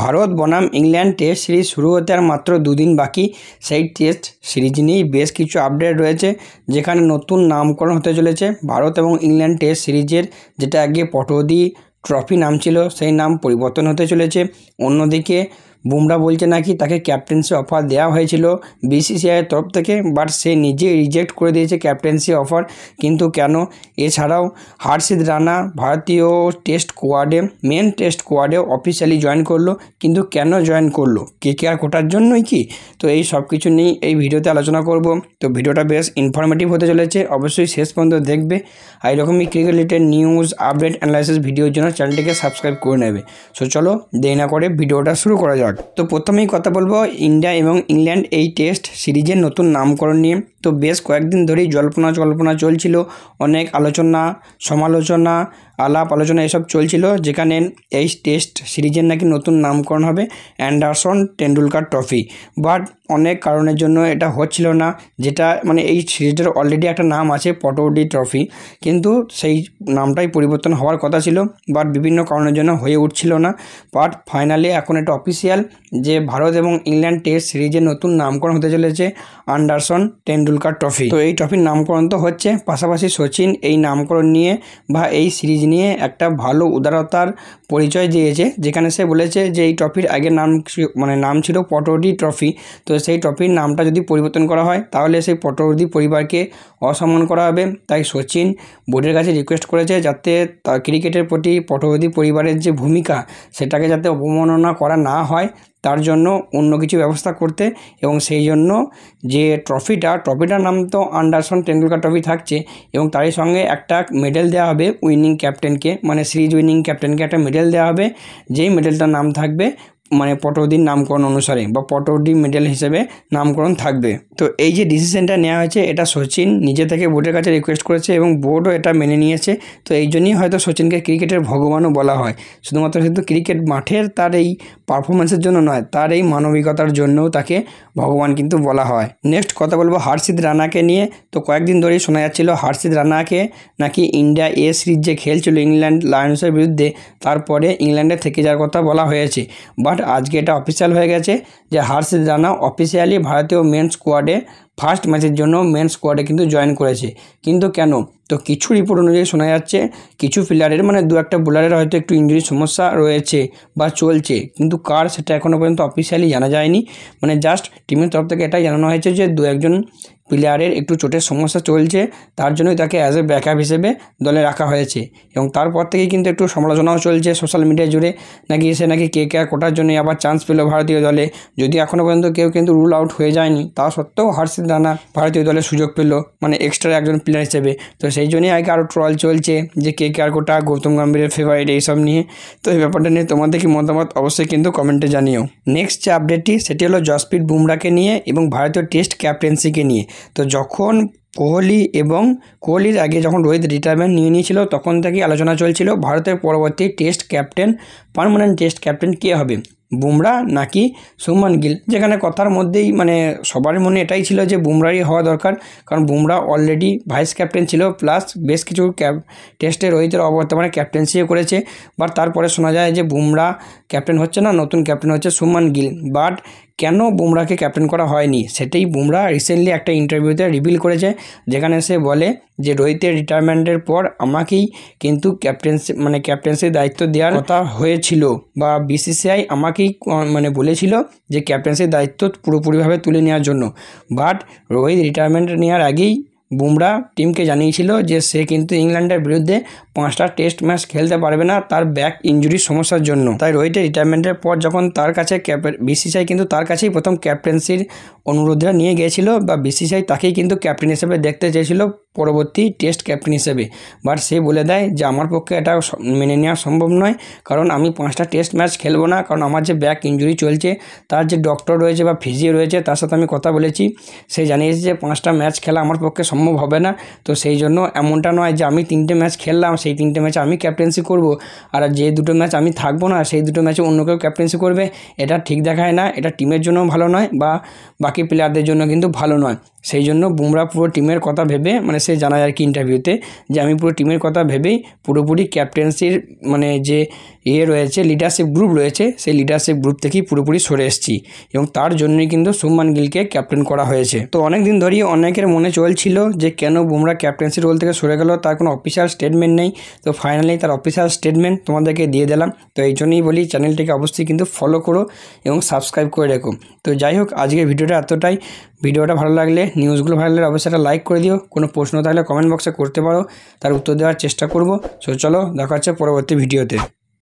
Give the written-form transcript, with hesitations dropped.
ভারত বনাম England test series শুরু হতে আর মাত্র দুদিন বাকি। সেই টেস্ট সিরিজ নিয়েই বেশ কিছু আপডেট রয়েছে, যেখানে নতুন নামকরণ হতে চলেছে ভারত এবং ইংল্যান্ড টেস্ট সিরিজের। যেটা আগে পটৌদি ট্রফি নাম ছিল, সেই নাম পরিবর্তন হতে চলেছে। অন্যদিকে বুমরা বলছে নাকি তাকে ক্যাপ্টেন্সি অফার দেওয়া হয়েছিল বিসিসিআইয়ের তরফ থেকে, বাট সে নিজে রিজেক্ট করে দিয়েছে ক্যাপ্টেন্সি অফার। কিন্তু কেন? এছাড়াও হর্ষিত রানা ভারতীয় টেস্ট স্কোয়াডে মেন টেস্ট স্কোয়াডে অফিসিয়ালি জয়েন করলো, কিন্তু কেন জয়েন করলো? কেকেআর কোটার জন্যই কি? তো এই সব কিছু নিয়েই এই ভিডিওতে আলোচনা করব। তো ভিডিওটা বেশ ইনফরমেটিভ হতে চলেছে, অবশ্যই শেষ পর্যন্ত দেখবে। আর এরকমই cricket related news, update, analysis ভিডিওর জন্য চ্যানেলটিকে সাবস্ক্রাইব করে নেবে। সো চলো দেরি না করে ভিডিওটা শুরু করা যাক। তো প্রথমেই কথা বলবো ইন্ডিয়া এবং ইংল্যান্ড এই টেস্ট সিরিজের নতুন নামকরণ নিয়ে। তো বেশ কয়েকদিন ধরেই জল্পনা চলছিল, অনেক আলোচনা সমালোচনা আলাপ আলোচনা এসব চলছিল, যেখানে এই টেস্ট সিরিজের নাকি নতুন নামকরণ হবে অ্যান্ডারসন টেন্ডুলকার ট্রফি। বাট অনেক কারণের জন্য এটা হচ্ছিল না, যেটা মানে এই সিরিজের অলরেডি একটা নাম আছে পটৌডি ট্রফি, কিন্তু সেই নামটাই পরিবর্তন হওয়ার কথা ছিল, বাট বিভিন্ন কারণের জন্য হয়ে উঠছিল না। বাট ফাইনালি এখন এটা অফিসিয়াল যে ভারত এবং ইংল্যান্ড টেস্ট সিরিজের নতুন নামকরণ হতে চলেছে অ্যান্ডারসন টেন্ডুলকার ট্রফি। তো এই ট্রফির নামকরণ তো হচ্ছে, পাশাপাশি সচিন এই নামকরণ নিয়ে বা এই সিরিজ নিয়ে একটা ভালো উদারতার পরিচয় দিয়েছে, যেখানে সে বলেছে যে এই ট্রফির আগে নাম ছিল পটৌডি ট্রফি। তো সেই ট্রফির নামটা যদি পরিবর্তন করা হয় তাহলে সেই পটৌডি পরিবারকে অসম্মান করা হবে। তাই সচিন বোর্ডের কাছে রিকোয়েস্ট করেছে যাতে ক্রিকেটের প্রতি পটৌডি পরিবারের যে ভূমিকা সেটাকে যাতে অবমাননা করা না হয়, তার জন্য অন্য কিছু ব্যবস্থা করতে। এবং সেই জন্য যে ট্রফিটার নাম তো অ্যান্ডারসন টেন্ডুলকার ট্রফি থাকছে, এবং তারই সঙ্গে একটা মেডেল দেওয়া হবে উইনিং ক্যাপ্টেনকে, মানে সিরিজ উইনিং ক্যাপ্টেনকে একটা মেডেল দেওয়া হবে, যেই মেডেলটার নাম থাকবে মানে পটৌদির নামকরণ অনুসারে বা পটৌডি মেডেল হিসেবে নামকরণ থাকবে। তো এই যে ডিসিশনটা নেওয়া হয়েছে এটা সচিন নিজে থেকে বোর্ডের কাছে রিকোয়েস্ট করেছে এবং বোর্ডও এটা মেনে নিয়েছে। তো এই জন্যই হয়তো সচিনকে ক্রিকেটের ভগবানও বলা হয়, শুধুমাত্র শুধু ক্রিকেট মাঠের তার এই পারফরমেন্সের জন্য নয়, তার এই মানবিকতার জন্যও তাকে ভগবান কিন্তু বলা হয়। নেক্সট কথা বলবো হর্ষিত রানাকে নিয়ে। তো কয়েকদিন ধরেই শোনা যাচ্ছিল হর্ষিত রানাকে নাকি ইন্ডিয়া এ সিরিজ যে খেলছিল ইংল্যান্ড লায়ন্সের বিরুদ্ধে, তারপরে ইংল্যান্ডে থেকে যাওয়ার কথা বলা হয়েছে। বাট আজকে এটা অফিসিয়াল হয়ে গেছে যে হর্ষিত রানা অফিসিয়ালি ভারতীয় মেন স্কোয়াডে ফার্স্ট ম্যাচের জন্য মেন স্কোয়াডে কিন্তু জয়েন করেছে। কিন্তু কেন? তো কিছু রিপোর্ট অনুযায়ী শোনা যাচ্ছে কিছু প্লেয়ারের মানে দু একটা বোলারের হয়তো একটু ইঞ্জুরির সমস্যা রয়েছে বা চলছে, কিন্তু কার সেটা এখনও পর্যন্ত অফিসিয়ালি জানা যায়নি। মানে জাস্ট টিমের তরফ থেকে এটাই জানানো হয়েছে যে দু একজন প্লেয়ারের একটু চোটের সমস্যা চলছে, তার জন্যই তাকে অ্যাজ এ ব্যাকআপ হিসেবে দলে রাখা হয়েছে। এবং তারপর থেকেই কিন্তু একটু সমালোচনাও চলছে সোশ্যাল মিডিয়া জুড়ে, নাকি সে নাকি কেকেআর কোটার জন্যই আবার চান্স পেল ভারতীয় দলে। যদি এখনও পর্যন্ত কেউ কিন্তু রুল আউট হয়ে যায়নি, তা সত্ত্বেও হর্ষিত রানা ভারতীয় দলে সুযোগ পেল মানে এক্সট্রা একজন প্লেয়ার হিসেবে। তো সেই জন্যই আগে আরও ট্রল চলছে যে কেকেআর কোটা, গৌতম গম্ভীরের ফেভারিট, এইসব নিয়ে। তো এই ব্যাপারটা নিয়ে তোমাদের কি মতামত অবশ্যই কিন্তু কমেন্টে জানিও। নেক্সট যে আপডেটটি সেটি হলো জসপ্রীত বুমরাকে নিয়ে এবং ভারতীয় টেস্ট ক্যাপ্টেন্সিকে নিয়ে। তো যখন কোহলির আগে যখন রোহিত রিটায়ারমেন্ট নিয়ে নিয়েছিল, তখন থেকেই আলোচনা চলছিল ভারতের পরবর্তী test captain, permanent test captain কে হবে, বুমরা নাকি শুভমান গিল। যেখানে কথার মধ্যেই মানে সবার মনে এটাই ছিল যে বুমরারই হওয়া দরকার, কারণ বুমরা অলরেডি ভাইস ক্যাপ্টেন ছিল, প্লাস বেশ কিছু টেস্টে রোহিতের অবর্তমানে ক্যাপ্টেন্সিও করেছে। বাট তারপরে শোনা যায় যে বুমরা ক্যাপ্টেন হচ্ছে না, নতুন ক্যাপ্টেন হচ্ছে শুভমান গিল। বাট কেন বুমরাকে ক্যাপ্টেন করা হয়নি সেটাই বুমরা রিসেন্টলি একটা ইন্টারভিউতে রিভিল করেছে, যেখানে সে বলে যে রোহিতের রিটায়ারমেন্টের পর আমাকেই কিন্তু ক্যাপ্টেন্সির দায়িত্ব দেওয়ার কথা হয়েছিল, বা বিসিসিআই আমাকেই মানে বলেছিল যে ক্যাপ্টেন্সির দায়িত্ব পুরোপুরিভাবে তুলে নেওয়ার জন্য। বাট রোহিত রিটায়ারমেন্ট নেওয়ার আগেই বুমরা টিমকে জানিয়েছিল যে সে কিন্তু ইংল্যান্ডের বিরুদ্ধে 5টা টেস্ট ম্যাচ খেলতে পারবে না তার ব্যাক ইঞ্জুরির সমস্যার জন্য। তাই রোহিতের রিটায়ারমেন্টের পর যখন তার কাছে বিসিসিআই কিন্তু তার কাছেই প্রথম ক্যাপ্টেন্সির অনুরোধটা নিয়ে গিয়েছিল, বা বিসিসিআই তাকেই কিন্তু ক্যাপ্টেন হিসেবে দেখতে চেয়েছিল পরবর্তী টেস্ট ক্যাপ্টেন হিসেবে। বাট সে বলে দেয় যে আমার পক্ষে এটা মেনে নেওয়া সম্ভব নয়, কারণ আমি 5টা টেস্ট ম্যাচ খেলবো না, কারণ আমার যে ব্যাক ইঞ্জুরি চলছে, তার যে ডক্টর রয়েছে বা ফিজিও রয়েছে তার সাথে আমি কথা বলেছি, সে জানিয়েছে যে 5টা ম্যাচ খেলা আমার পক্ষে সম্ভব হবে না। তো সেই জন্য এমনটা নয় যে আমি 3টে ম্যাচ খেললাম সেই 3টে ম্যাচে আমি ক্যাপ্টেন্সি করব, আর যে 2টো ম্যাচ আমি থাকবো না সেই 2টো ম্যাচে অন্য কেউ ক্যাপ্টেন্সি করবে, এটা ঠিক দেখায় না। এটা টিমের জন্য ভালো নয় বা বাকি প্লেয়ারদের জন্য কিন্তু ভালো নয়। সেই জন্য বুমরা পুরো টিমের কথা ভেবে, মানে সে জানায় আর কি ইন্টারভিউতে, যে আমি পুরো টিমের কথা ভেবেই পুরোপুরি ক্যাপ্টেন্সির মানে যে রয়েছে, লিডারশিপ গ্রুপ রয়েছে, সেই লিডারশিপ গ্রুপ থেকেই পুরোপুরি সরে এসেছি এবং তার জন্যই কিন্তু শুভমান গিলকে ক্যাপ্টেন করা হয়েছে। তো অনেক দিন ধরেই অনেকের মনে চলছিল যে কেন বুমরা ক্যাপ্টেন্সি রোল থেকে সরে গেল, তার কোনো অফিসিয়াল স্টেটমেন্ট নেই। তো ফাইনালি তার অফিসিয়াল স্টেটমেন্ট তোমাদেরকে দিয়ে দিলাম। তো এই জন্যই বলি চ্যানেলটিকে অবশ্যই কিন্তু ফলো করো এবং সাবস্ক্রাইব করে রেখো। তো যাই হোক, আজকের ভিডিওটা এতটাই। ভিডিওটা ভালো লাগলে, নিউজগুলো ভালো লাগলে অবশ্যই একটা লাইক করে দিও। কোনো প্রশ্ন থাকলে কমেন্ট বক্সে করতে পারো, তার উত্তর দেওয়ার চেষ্টা করব। সো চলো, দেখা হচ্ছে পরবর্তী ভিডিওতে।